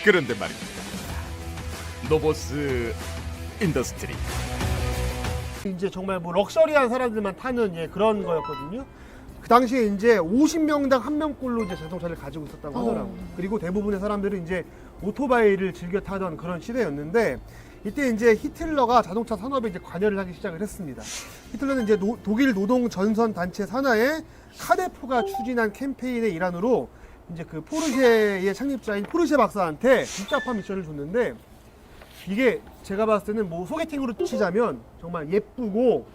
그런데 말입니다. 노보스 인더스트리. 이제 정말 뭐 럭셔리한 사람들만 타는 그런 거였거든요. 그 당시에 이제 50명당 1명꼴로 이제 자동차를 가지고 있었다고 하더라고요. 그리고 대부분의 사람들은 이제 오토바이를 즐겨 타던 그런 시대였는데, 이때 이제 히틀러가 자동차 산업에 이제 관여를 하기 시작을 했습니다. 히틀러는 이제 독일 노동 전선 단체 산하의 카데프가 추진한 캠페인의 일환으로 이제 그 포르쉐의 창립자인 포르쉐 박사한테 복잡한 미션을 줬는데, 이게 제가 봤을 때는 뭐 소개팅으로 치자면 정말 예쁘고, 뭐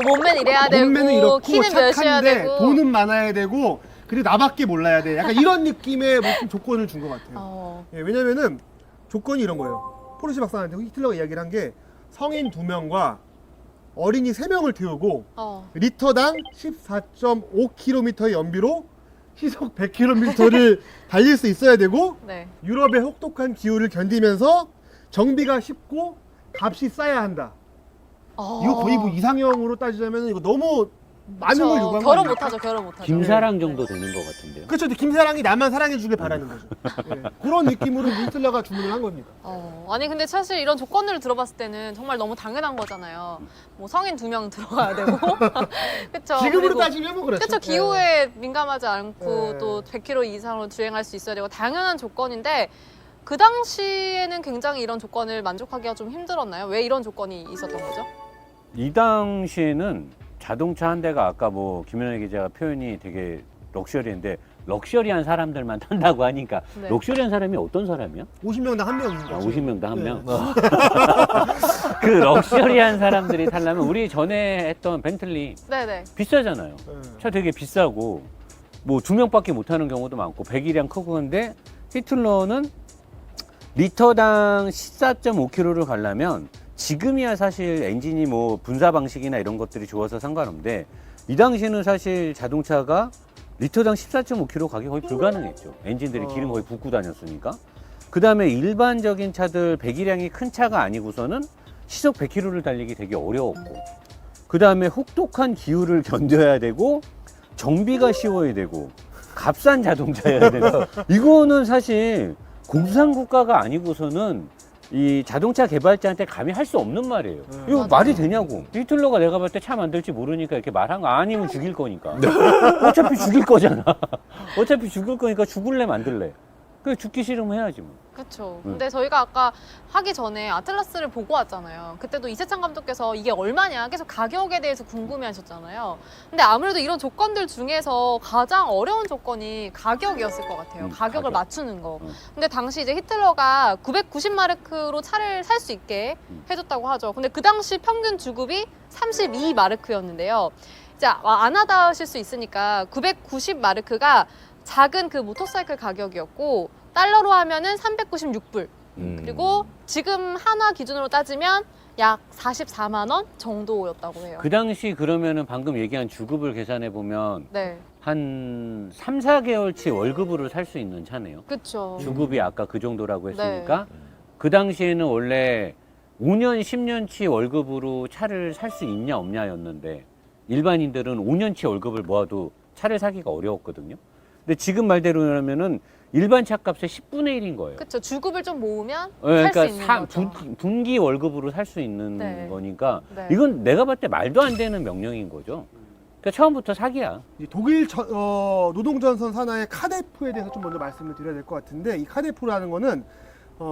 몸매는 이래야 되고, 몸매는 이렇고 키는 몇이어야 착한데 되고. 돈은 많아야 되고, 그리고 나밖에 몰라야 돼. 약간 이런 느낌의 무슨 조건을 준 것 같아요. 왜냐면은 조건이 이런 거예요. 포르쉐 박사한테 히틀러가 이야기를 한 게, 성인 2명과 어린이 3명을 태우고 리터당 14.5km의 연비로 시속 100km를 달릴 수 있어야 되고, 네. 유럽의 혹독한 기후를 견디면서 정비가 쉽고 값이 싸야 한다. 이거 거의 뭐 이상형으로 따지자면 이거 너무 많은 걸 요구한 거 결혼 아니에요? 못하죠, 결혼 못하죠. 김사랑 정도 되는 것 같은데요. 그렇죠. 근데 김사랑이 나만 사랑해 주길 바라는 거죠. 그런 느낌으로 히틀러가 주문을 한 겁니다. 아니 근데 사실 이런 조건들을 들어봤을 때는 정말 너무 당연한 거잖아요. 뭐 성인 2명 들어가야 되고, 그렇죠. 지금으로 따지면 뭐 그렇죠. 그렇죠. 기후에 민감하지 않고 네. 또 100km 이상으로 주행할 수 있어야 되고 당연한 조건인데, 그 당시에는 굉장히 이런 조건을 만족하기가 좀 힘들었나요? 왜 이런 조건이 있었던 거죠? 이 당시에는 자동차 한 대가 아까 뭐 김연아 기자가 표현이 되게 럭셔리인데, 럭셔리한 사람들만 탄다고 하니까 네. 럭셔리한 사람이 어떤 사람이야? 50명당 1명인 거죠. 50명당 한 네. 명? 그 럭셔리한 사람들이 타려면 우리 전에 했던 벤틀리 네네. 비싸잖아요. 네. 차 되게 비싸고 뭐 2명밖에 못 타는 경우도 많고 배기량 크고. 근데 히틀러는 리터당 14.5km를 가려면, 지금이야 사실 엔진이 뭐 분사 방식이나 이런 것들이 좋아서 상관없는데, 이 당시에는 사실 자동차가 리터당 14.5km 가기 거의 불가능했죠. 엔진들이 기름 거의 붓고 다녔으니까. 그 다음에 일반적인 차들 배기량이 큰 차가 아니고서는 시속 100km를 달리기 되게 어려웠고, 그 다음에 혹독한 기후를 견뎌야 되고, 정비가 쉬워야 되고, 값싼 자동차여야 되고, 이거는 사실 공산국가가 아니고서는 이 자동차 개발자한테 감히 할 수 없는 말이에요. 이거 맞아요. 말이 되냐고. 히틀러가 내가 봤을 때 차 만들지 모르니까 이렇게 말한 거 아니면 죽일 거니까. 어차피 죽일 거잖아. 어차피 죽일 거니까 죽을래 만들래. 그 죽기 싫으면 해야지 뭐. 그렇죠. 근데 저희가 아까 하기 전에 아틀라스를 보고 왔잖아요. 그때도 이세창 감독께서 이게 얼마냐 계속 가격에 대해서 궁금해하셨잖아요. 근데 아무래도 이런 조건들 중에서 가장 어려운 조건이 가격이었을 것 같아요. 가격을 가격. 맞추는 거. 근데 당시 이제 히틀러가 990마르크로 차를 살 수 있게 해줬다고 하죠. 근데 그 당시 평균 주급이 32마르크였는데요. 이제 안 하다실 수 있으니까 990마르크가 작은 그 모터사이클 가격이었고, 달러로 하면은 396불. 그리고 지금 한화 기준으로 따지면 약 44만 원 정도였다고 해요. 그 당시 그러면은 방금 얘기한 주급을 계산해 보면 네, 한 3, 4개월치 월급으로 살 수 있는 차네요. 그렇죠. 주급이 아까 그 정도라고 했으니까 그 당시에는 원래 5년, 10년치 월급으로 차를 살 수 있냐 없냐였는데, 일반인들은 5년치 월급을 모아도 차를 사기가 어려웠거든요. 근데 지금 말대로라면은 일반 차값의 10분의 1인 거예요. 그렇죠. 주급을 좀 모으면 살 수 그러니까 있는 거죠. 분기 월급으로 살 수 있는 네. 거니까 네. 이건 내가 봤을 때 말도 안 되는 명령인 거죠. 그러니까 처음부터 사기야. 이제 독일 노동전선 산하의 카데프에 대해서 좀 먼저 말씀을 드려야 될 것 같은데, 이 카데프라는 거는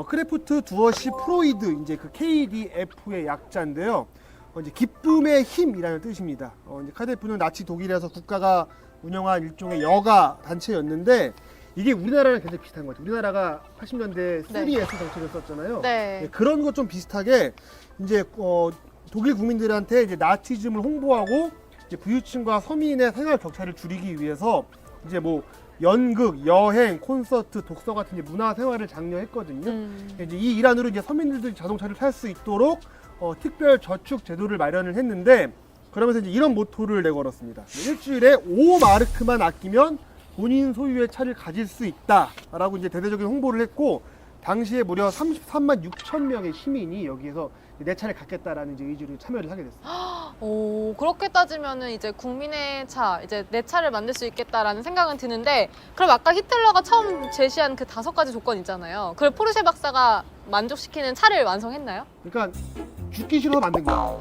크래프트 두어시 프로이드, 이제 그 KDF의 약자인데요. 이제 기쁨의 힘이라는 뜻입니다. 이제 카데프는 나치 독일에서 국가가 운영한 일종의 여가 단체였는데, 이게 우리나라랑 굉장히 비슷한 것 같아요. 우리나라가 80년대 3S 정책을 썼잖아요. 네. 그런 것 좀 비슷하게 이제 독일 국민들한테 이제 나치즘을 홍보하고, 이제 부유층과 서민의 생활 격차를 줄이기 위해서 이제 뭐 연극, 여행, 콘서트, 독서 같은 이제 문화 생활을 장려했거든요. 이제 이 일환으로 이제 서민들도 자동차를 탈 수 있도록 특별 저축 제도를 마련을 했는데, 그러면서 이제 이런 모토를 내걸었습니다. 일주일에 5마르크만 아끼면 본인 소유의 차를 가질 수 있다라고 이제 대대적인 홍보를 했고, 당시에 무려 33만 6천 명의 시민이 여기에서 내 차를 갖겠다라는 이제 의지로 참여를 하게 됐습니다. 오, 그렇게 따지면은 이제 국민의 차, 이제 내 차를 만들 수 있겠다라는 생각은 드는데, 그럼 아까 히틀러가 처음 제시한 그 5가지 조건 있잖아요. 그걸 포르쉐 박사가 만족시키는 차를 완성했나요? 그러니까 죽기 싫어서 만든 거야.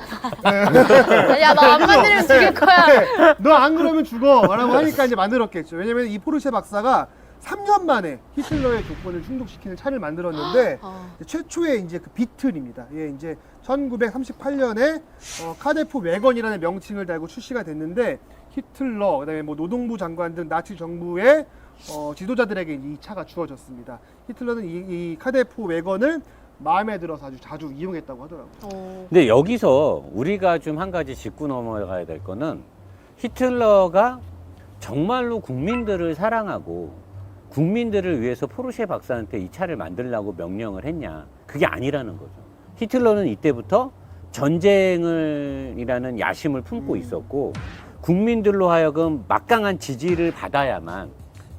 야, 너 안 만들면 죽일 거야. 너 안 그러면 죽어라고 하니까 이제 만들었겠죠. 왜냐면 이 포르쉐 박사가 3년 만에 히틀러의 조건을 충족시키는 차를 만들었는데 최초의 이제 그 비틀입니다. 예, 이제 1938년에 카데프 외건이라는 명칭을 달고 출시가 됐는데 히틀러, 그다음에 뭐 노동부 장관 등 나치 정부의 지도자들에게 이 차가 주어졌습니다. 히틀러는 이 카데프 외건을 마음에 들어서 아주 자주 이용했다고 하더라고요. 근데 여기서 우리가 좀 한 가지 짚고 넘어가야 될 거는 히틀러가 정말로 국민들을 사랑하고 국민들을 위해서 포르쉐 박사한테 이 차를 만들라고 명령을 했냐? 그게 아니라는 거죠. 히틀러는 이때부터 전쟁이라는 야심을 품고 있었고 국민들로 하여금 막강한 지지를 받아야만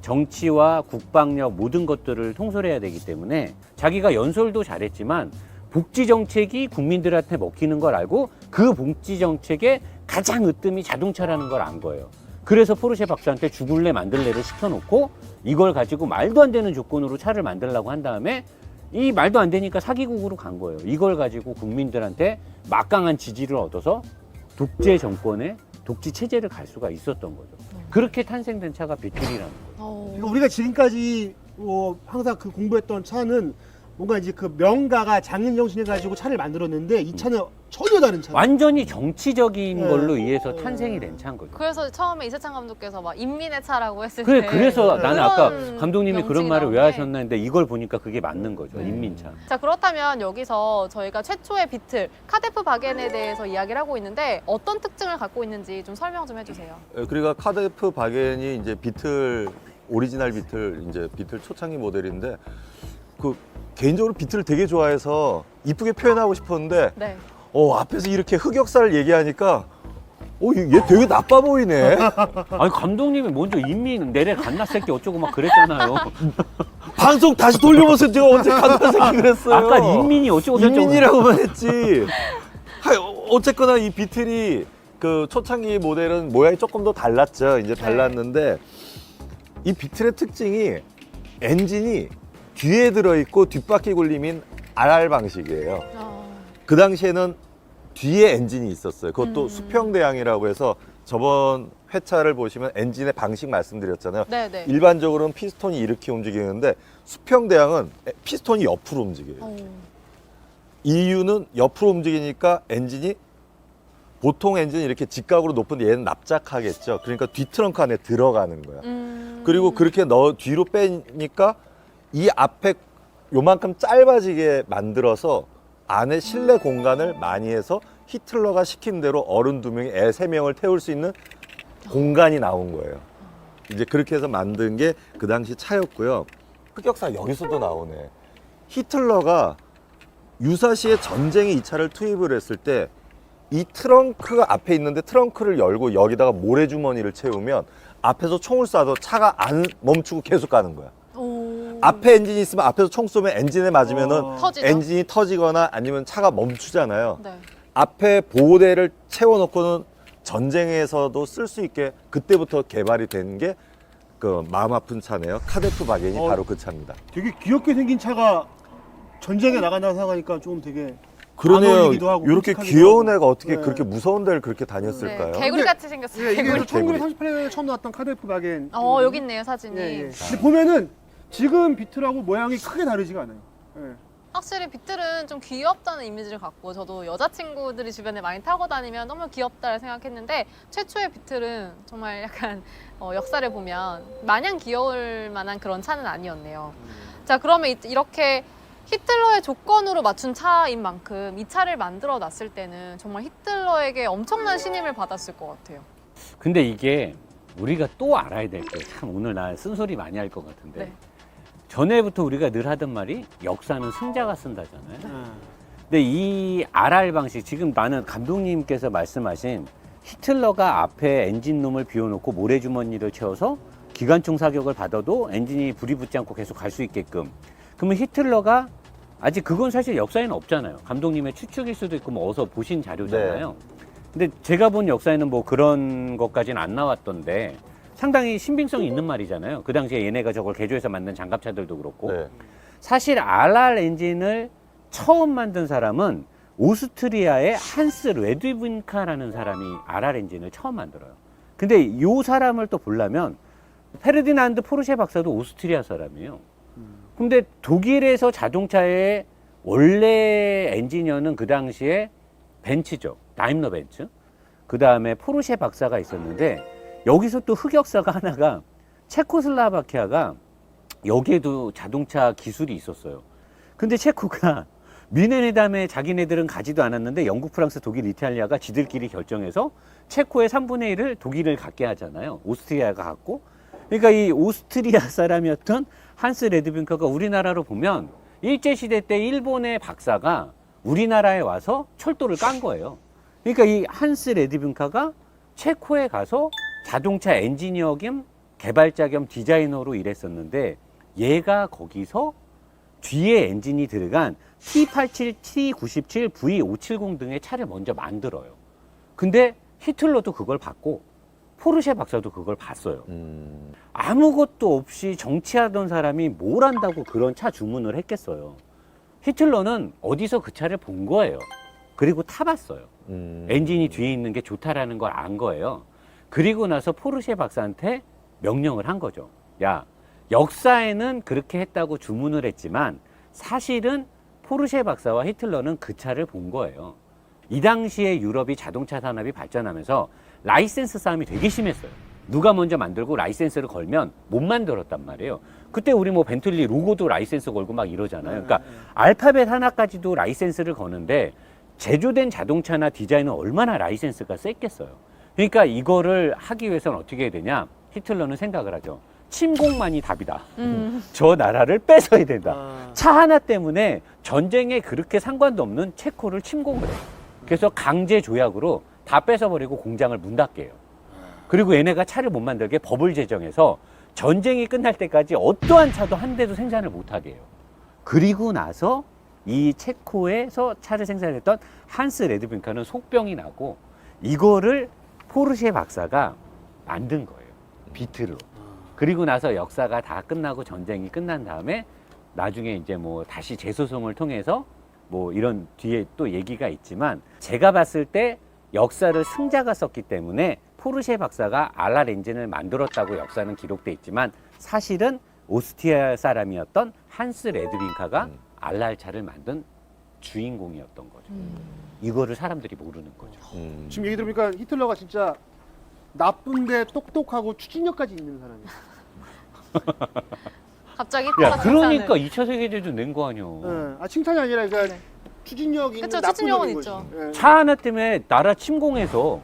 정치와 국방력 모든 것들을 통솔해야 되기 때문에 자기가 연설도 잘했지만 복지 정책이 국민들한테 먹히는 걸 알고 그 복지 정책에 가장 으뜸이 자동차라는 걸 안 거예요. 그래서 포르쉐 박사한테 죽을래 만들래를 시켜놓고 이걸 가지고 말도 안 되는 조건으로 차를 만들려고 한 다음에 이 말도 안 되니까 사기국으로 간 거예요. 이걸 가지고 국민들한테 막강한 지지를 얻어서 독재 정권의 독재 체제를 갈 수가 있었던 거죠. 그렇게 탄생된 차가 비틀이라는 거예요. 그러니까 우리가 지금까지 항상 그 공부했던 차는 뭔가 이제 그 명가가 장인 정신을 가지고 차를 만들었는데 이 차는 전혀 다른 차. 완전히 정치적인 네. 걸로 의해서 탄생이 된 차인 거죠. 그래서 처음에 이세창 감독께서 막 인민의 차라고 했을 그래, 때 그래서 나는 아까 그런 감독님이 그런 명칭이 말을 왜 나오는데. 하셨나 했는데 이걸 보니까 그게 맞는 거죠. 인민차. 자, 그렇다면 여기서 저희가 최초의 비틀 카데프 바겐에 대해서 이야기를 하고 있는데 어떤 특징을 갖고 있는지 좀 설명 좀 해주세요. 그러니까 카데프 바겐이 이제 비틀 오리지널 비틀 이제 비틀 초창기 모델인데 그 개인적으로 비틀을 되게 좋아해서 이쁘게 표현하고 싶었는데 네. 앞에서 이렇게 흑역사를 얘기하니까 얘 되게 나빠 보이네. 아니 감독님이 먼저 인민 내래 갓나 새끼 어쩌고 막 그랬잖아요. 방송 다시 돌려보세요. 제가 언제 간다 새끼 그랬어요. 아까 인민이 어쩌고 저쩌고. 인민이라고만 했지. 어쨌거나 이 비틀이 그 초창기 모델은 모양이 조금 더 달랐죠. 이제 달랐는데 이 비틀의 특징이 엔진이 뒤에 들어있고 뒷바퀴 굴림인 RR 방식이에요. 그 당시에는 뒤에 엔진이 있었어요. 그것도 수평대항이라고 해서 저번 회차를 보시면 엔진의 방식 말씀드렸잖아요. 네네. 일반적으로는 피스톤이 이렇게 움직이는데 수평대항은 피스톤이 옆으로 움직여요. 이유는 옆으로 움직이니까 엔진이 보통 엔진이 이렇게 직각으로 높은데 얘는 납작하겠죠. 그러니까 뒤 트렁크 안에 들어가는 거야. 그리고 그렇게 뒤로 빼니까 이 앞에 요만큼 짧아지게 만들어서 안에 실내 공간을 많이 해서 히틀러가 시킨 대로 어른 2명이 애 3명을 태울 수 있는 공간이 나온 거예요. 이제 그렇게 해서 만든 게 그 당시 차였고요. 흑역사 여기서도 나오네. 히틀러가 유사시에 전쟁에 이 차를 투입을 했을 때 이 트렁크가 앞에 있는데 트렁크를 열고 여기다가 모래주머니를 채우면 앞에서 총을 쏴도 차가 안 멈추고 계속 가는 거야. 앞에 엔진이 있으면 앞에서 총 쏘면 엔진에 맞으면은 터지죠? 엔진이 터지거나 아니면 차가 멈추잖아요. 네. 앞에 보호대를 채워놓고는 전쟁에서도 쓸 수 있게 그때부터 개발이 된 게 그 마음 아픈 차네요. 카데프 바겐이 바로 그 차입니다. 되게 귀엽게 생긴 차가 전쟁에 나간다고 생각하니까 좀 되게 그러네요. 어울리기도 하고 이렇게 끔찍하기도 귀여운 하고. 애가 어떻게 네. 그렇게 무서운 데를 그렇게 다녔을까요? 네, 개구리 같이 생겼어요. 예, 이게 개구리. 1938년에 처음 나왔던 카데프 바겐. 여기 있네요, 사진이. 예, 예. 근데 보면은 지금 비틀하고 모양이 크게 다르지가 않아요. 예. 확실히 비틀은 좀 귀엽다는 이미지를 갖고 저도 여자친구들이 주변에 많이 타고 다니면 너무 귀엽다를 생각했는데 최초의 비틀은 정말 약간 역사를 보면 마냥 귀여울 만한 그런 차는 아니었네요. 자, 그러면 이렇게 히틀러의 조건으로 맞춘 차인 만큼 이 차를 만들어 놨을 때는 정말 히틀러에게 엄청난 신임을 받았을 것 같아요. 근데 이게 우리가 또 알아야 될 게 참 오늘 나 쓴소리 많이 할 것 같은데 네. 전에부터 우리가 늘 하던 말이 역사는 승자가 쓴다잖아요. 예. 근데 이 RR 방식 지금 나는 감독님께서 말씀하신 히틀러가 앞에 엔진룸을 비워놓고 모래주머니를 채워서 기관총 사격을 받아도 엔진이 불이 붙지 않고 계속 갈 수 있게끔. 그러면 히틀러가 아직 그건 사실 역사에는 없잖아요. 감독님의 추측일 수도 있고 뭐 어서 보신 자료잖아요. 근데 제가 본 역사에는 뭐 그런 것까지는 안 나왔던데 상당히 신빙성이 있는 말이잖아요. 그 당시에 얘네가 저걸 개조해서 만든 장갑차들도 그렇고. 네. 사실 RR 엔진을 처음 만든 사람은 오스트리아의 한스 레드빈카라는 사람이 RR 엔진을 처음 만들어요. 근데 이 사람을 또 보려면 페르디난드 포르쉐 박사도 오스트리아 사람이에요. 근데 독일에서 자동차의 원래 엔지니어는 그 당시에 벤츠죠. 다임러 벤츠. 그 다음에 포르쉐 박사가 있었는데 여기서 또 흑역사가 하나가 체코슬라바키아가 여기에도 자동차 기술이 있었어요. 근데 체코가 미네회담에 자기네들은 가지도 않았는데 영국, 프랑스, 독일, 이탈리아가 지들끼리 결정해서 체코의 3분의 1을 독일을 갖게 하잖아요. 오스트리아가 갖고. 그러니까 이 오스트리아 사람이었던 한스 레드빈커가 우리나라로 보면 일제시대 때 일본의 박사가 우리나라에 와서 철도를 깐 거예요. 그러니까 이 한스 레드빈카가 체코에 가서 자동차 엔지니어 겸 개발자 겸 디자이너로 일했었는데 얘가 거기서 뒤에 엔진이 들어간 T87, T97, V570 등의 차를 먼저 만들어요. 근데 히틀러도 그걸 봤고 포르쉐 박사도 그걸 봤어요. 아무것도 없이 정치하던 사람이 뭘 안다고 그런 차 주문을 했겠어요. 히틀러는 어디서 그 차를 본 거예요. 그리고 타봤어요. 엔진이 뒤에 있는 게 좋다라는 걸 안 거예요. 그리고 나서 포르쉐 박사한테 명령을 한 거죠. 야, 역사에는 그렇게 했다고 주문을 했지만 사실은 포르쉐 박사와 히틀러는 그 차를 본 거예요. 이 당시에 유럽이 자동차 산업이 발전하면서 라이센스 싸움이 되게 심했어요. 누가 먼저 만들고 라이센스를 걸면 못 만들었단 말이에요. 그때 우리 뭐 벤틀리 로고도 라이센스 걸고 막 이러잖아요. 그러니까 알파벳 하나까지도 라이센스를 거는데 제조된 자동차나 디자인은 얼마나 라이센스가 셌겠어요. 그러니까 이거를 하기 위해서는 어떻게 해야 되냐? 히틀러는 생각을 하죠. 침공만이 답이다. 저 나라를 뺏어야 된다. 차 하나 때문에 전쟁에 그렇게 상관도 없는 체코를 침공을 해요. 그래서 강제 조약으로 다 뺏어버리고 공장을 문 닫게 해요. 그리고 얘네가 차를 못 만들게 법을 제정해서 전쟁이 끝날 때까지 어떠한 차도 한 대도 생산을 못하게 해요. 그리고 나서 이 체코에서 차를 생산했던 한스 레드빈카는 속병이 나고 이거를 포르쉐 박사가 만든 거예요. 비틀로. 그리고 나서 역사가 다 끝나고 전쟁이 끝난 다음에 나중에 이제 뭐 다시 재소송을 통해서 뭐 이런 뒤에 또 얘기가 있지만 제가 봤을 때 역사를 승자가 썼기 때문에 포르쉐 박사가 RR 엔진을 만들었다고 역사는 기록돼 있지만 사실은 오스트리아 사람이었던 한스 레드빈카가 RR 차를 만든 주인공이었던 거죠. 이거를 사람들이 모르는 거죠. 지금 얘기 들으니까 히틀러가 진짜 나쁜데 똑똑하고 추진력까지 있는 사람이에요. 갑자기 야, 그러니까 2차 세계대전 낸 거 아니야. 아, 칭찬이 아니라 그러니까 추진력 있는 그쵸, 나쁜 추진력은 놈인 있죠. 거지. 예. 차 하나 때문에 나라 침공해서